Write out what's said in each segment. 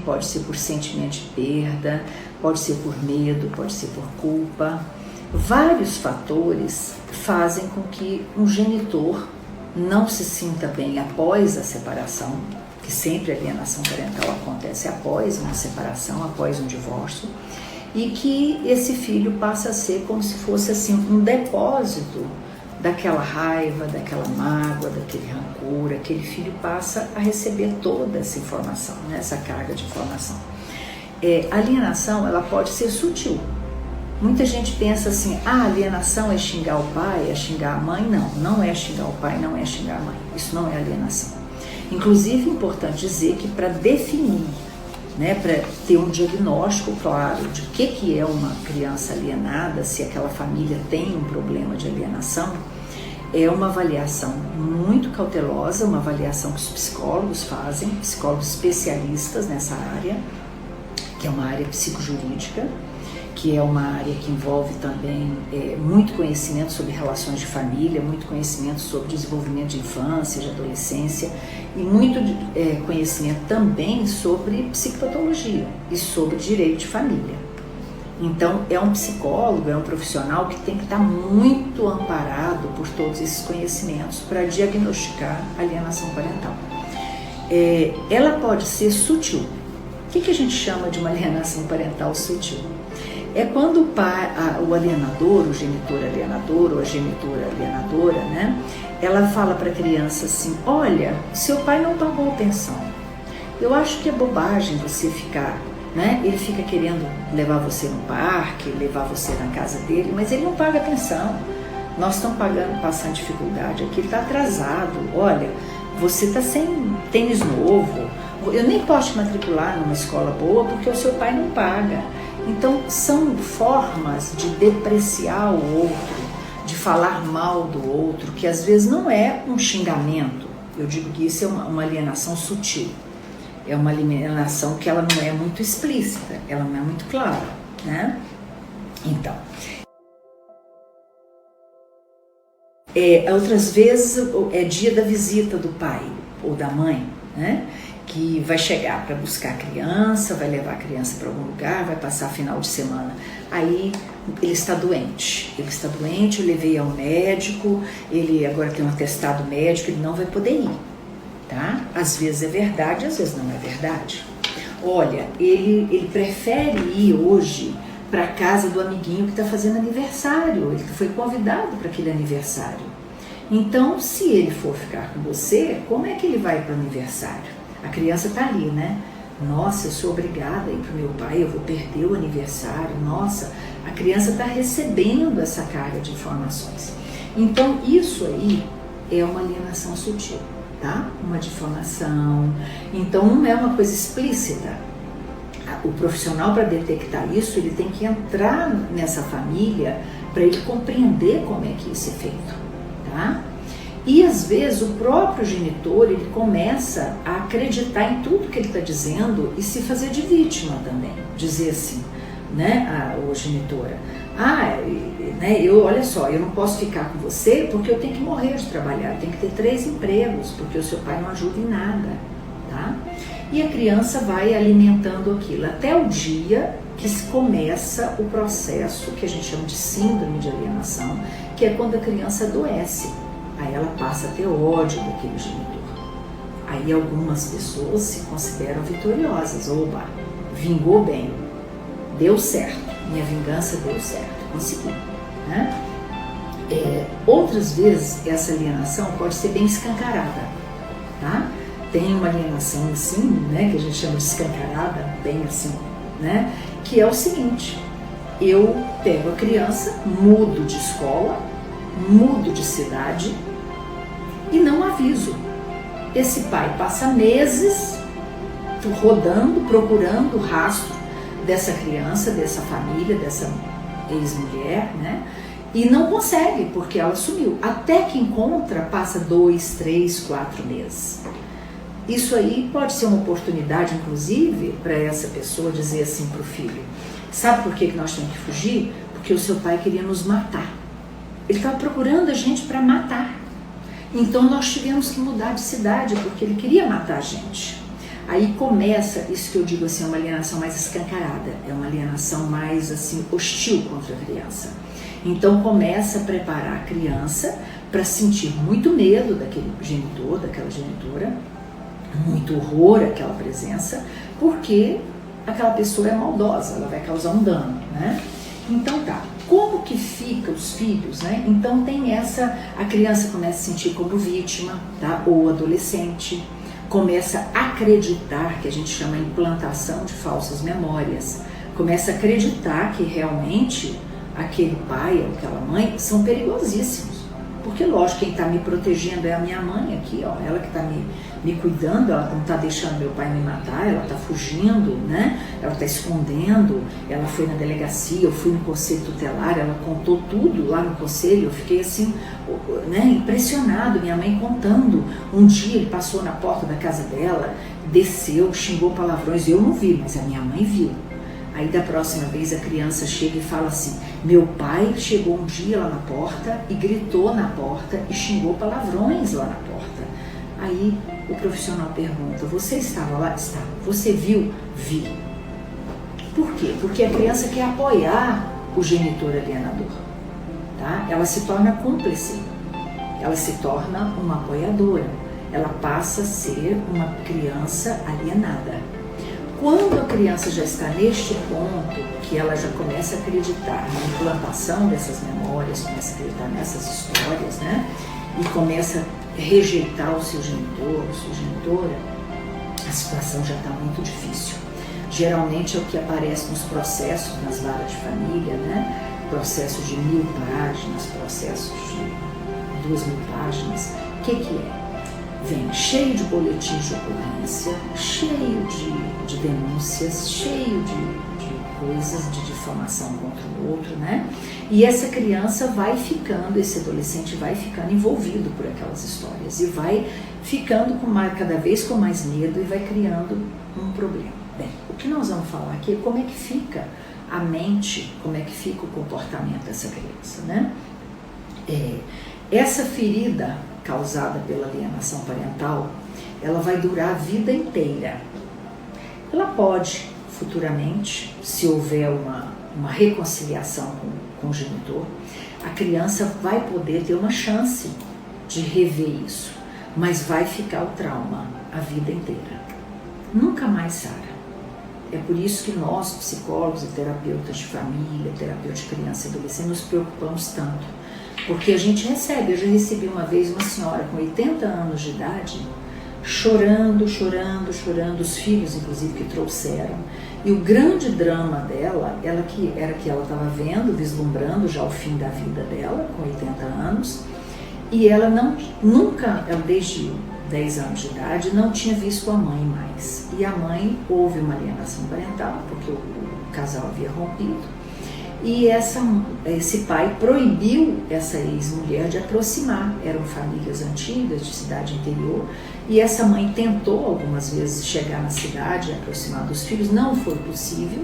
pode ser por sentimento de perda, pode ser por medo, pode ser por culpa. Vários fatores fazem com que um genitor não se sinta bem após a separação, que sempre a alienação parental acontece após uma separação, após um divórcio, e que esse filho passa a ser como se fosse assim um depósito daquela raiva, daquela mágoa, daquele rancor. Aquele filho passa a receber toda essa informação, né, essa carga de informação. A alienação, ela pode ser sutil. Muita gente pensa assim, a alienação é xingar o pai, é xingar a mãe. Não, não é xingar o pai, não é xingar a mãe. Isso não é alienação. Inclusive, é importante dizer que para definir, né, para ter um diagnóstico claro de que é uma criança alienada, se aquela família tem um problema de alienação, é uma avaliação muito cautelosa, uma avaliação que os psicólogos fazem, psicólogos especialistas nessa área, que é uma área psicojurídica, que é uma área que envolve também muito conhecimento sobre relações de família, muito conhecimento sobre desenvolvimento de infância, de adolescência e muito conhecimento também sobre psicopatologia e sobre direito de família. Então, é um psicólogo, é um profissional que tem que estar muito amparado por todos esses conhecimentos para diagnosticar alienação parental. Ela pode ser sutil. O que a gente chama de uma alienação parental sutil? É quando o alienador, o genitor alienador ou a genitora alienadora, né, ela fala para a criança assim, olha, seu pai não pagou pensão. Eu acho que é bobagem você ficar, né, ele fica querendo levar você no parque, levar você na casa dele, mas ele não paga pensão. Nós estamos passando dificuldade aqui, ele está atrasado. Olha, você está sem tênis novo, eu nem posso te matricular numa escola boa porque o seu pai não paga. Então, são formas de depreciar o outro, de falar mal do outro, que às vezes não é um xingamento. Eu digo que isso é uma alienação sutil. É uma alienação que ela não é muito explícita, ela não é muito clara, né? Então, outras vezes é dia da visita do pai ou da mãe, né? Que vai chegar para buscar a criança, vai levar a criança para algum lugar, vai passar final de semana. Aí ele está doente, eu levei ao médico, ele agora tem um atestado médico, ele não vai poder ir, tá? Às vezes é verdade, às vezes não é verdade. Olha, ele prefere ir hoje para a casa do amiguinho que está fazendo aniversário, ele foi convidado para aquele aniversário. Então, se ele for ficar com você, como é que ele vai para o aniversário? A criança está ali, né? Nossa, eu sou obrigada a ir para o meu pai, eu vou perder o aniversário. Nossa, a criança está recebendo essa carga de informações. Então, isso aí é uma alienação sutil, tá? Uma difamação. Então, não é uma coisa explícita. O profissional, para detectar isso, ele tem que entrar nessa família para ele compreender como é que isso é feito, tá? E às vezes o próprio genitor, ele começa a acreditar em tudo que ele está dizendo e se fazer de vítima também. Dizer assim, né, a genitora, né, olha só, eu não posso ficar com você porque eu tenho que morrer de trabalhar, eu tenho que ter 3 empregos, porque o seu pai não ajuda em nada, tá? E a criança vai alimentando aquilo até o dia que se começa o processo que a gente chama de síndrome de alienação, que é quando a criança adoece. Aí ela passa a ter ódio daquele genitor. Aí algumas pessoas se consideram vitoriosas. Oba, vingou bem, deu certo, minha vingança deu certo, consegui, né? Outras vezes essa alienação pode ser bem escancarada, tá? Tem uma alienação assim, né, que a gente chama de escancarada, bem assim, né? Que é o seguinte, eu pego a criança, mudo de escola, mudo de cidade e não aviso. Esse pai passa meses rodando, procurando o rastro dessa criança, dessa família, dessa ex-mulher, né? E não consegue, porque ela sumiu. Até que encontra, passa 2, 3, 4 meses. Isso aí pode ser uma oportunidade, inclusive, para essa pessoa dizer assim para o filho, sabe por que nós temos que fugir? Porque o seu pai queria nos matar. Ele estava procurando a gente para matar. Então nós tivemos que mudar de cidade porque ele queria matar a gente. Aí começa, isso que eu digo assim, uma alienação mais escancarada, é uma alienação mais assim, hostil contra a criança. Então começa a preparar a criança para sentir muito medo daquele genitor, daquela genitora, muito horror àquela presença, porque aquela pessoa é maldosa, ela vai causar um dano, né? Então tá, como que fica os filhos, né? Então tem essa, a criança começa a se sentir como vítima, tá? Ou adolescente, começa a acreditar, que a gente chama de implantação de falsas memórias, começa a acreditar que realmente aquele pai ou aquela mãe são perigosíssimos. Porque, lógico, quem está me protegendo é a minha mãe aqui, ó, ela que está me cuidando, ela não está deixando meu pai me matar, ela está fugindo, né? Ela está escondendo, ela foi na delegacia, eu fui no conselho tutelar, ela contou tudo lá no conselho, eu fiquei assim, né, impressionado, minha mãe contando. Um dia ele passou na porta da casa dela, desceu, xingou palavrões, eu não vi, mas a minha mãe viu. Aí da próxima vez a criança chega e fala assim, meu pai chegou um dia lá na porta e gritou na porta e xingou palavrões lá na porta. Aí o profissional pergunta, você estava lá? Estava. Você viu? Vi. Por quê? Porque a criança quer apoiar o genitor alienador, tá? Ela se torna cúmplice, ela se torna uma apoiadora, ela passa a ser uma criança alienada. Quando a criança já está neste ponto, que ela já começa a acreditar na implantação dessas memórias, começa a acreditar nessas histórias, né? E começa a rejeitar o seu genitor, a sua genitora, a situação já está muito difícil. Geralmente é o que aparece nos processos, nas varas de família, né? Processos de 1000 páginas, processos de 2000 páginas. O que é? Vem cheio de boletins de ocorrência, cheio de denúncias, cheio de coisas de difamação contra o outro, né? E essa criança vai ficando, esse adolescente vai ficando envolvido por aquelas histórias e vai ficando cada vez com mais medo e vai criando um problema. Bem, o que nós vamos falar aqui é como é que fica a mente, como é que fica o comportamento dessa criança, né? Essa ferida causada pela alienação parental, ela vai durar a vida inteira. Ela pode, futuramente, se houver uma reconciliação com o genitor, a criança vai poder ter uma chance de rever isso, mas vai ficar o trauma a vida inteira. Nunca mais sara. É por isso que nós, psicólogos e terapeutas de família, terapeutas de criança e adolescente, nos preocupamos tanto. Porque a gente recebe, eu já recebi uma vez uma senhora com 80 anos de idade, chorando, os filhos inclusive que trouxeram, e o grande drama dela era que ela estava vendo, vislumbrando já o fim da vida dela, com 80 anos, e ela nunca, desde 10 anos de idade, não tinha visto a mãe mais. E a mãe, houve uma alienação parental, porque o casal havia rompido, e esse pai proibiu essa ex-mulher de aproximar. Eram famílias antigas, de cidade interior, e essa mãe tentou algumas vezes chegar na cidade e aproximar dos filhos, não foi possível.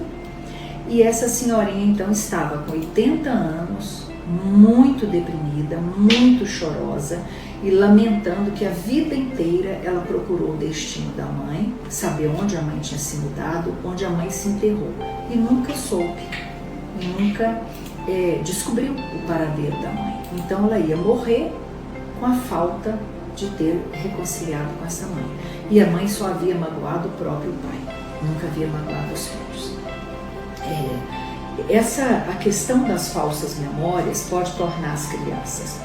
E essa senhorinha então estava com 80 anos, muito deprimida, muito chorosa e lamentando que a vida inteira ela procurou o destino da mãe, saber onde a mãe tinha se mudado, onde a mãe se enterrou, e nunca soube. Nunca descobriu o paradeiro da mãe. Então ela ia morrer com a falta de ter reconciliado com essa mãe. E a mãe só havia magoado o próprio pai, nunca havia magoado os filhos. A questão das falsas memórias pode tornar as crianças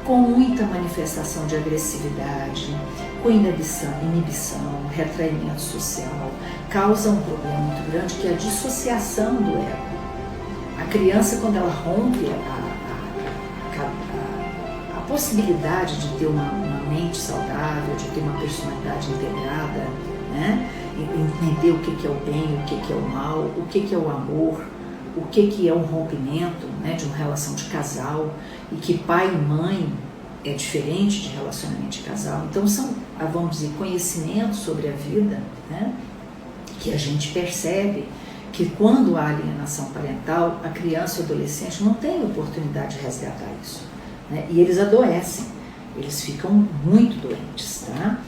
com muita manifestação de agressividade, com inibição, retraimento social, causa um problema muito grande que é a dissociação do ego. A criança, quando ela rompe a possibilidade de ter uma mente saudável, de ter uma personalidade integrada, né? Entender o que é o bem, o que é o mal, o que é o amor, o que é um rompimento, né, de uma relação de casal, e que pai e mãe é diferente de relacionamento de casal. Então são, vamos dizer, conhecimentos sobre a vida, né, que a gente percebe que quando há alienação parental, a criança e o adolescente não tem oportunidade de resgatar isso, né? E eles adoecem, eles ficam muito doentes, tá?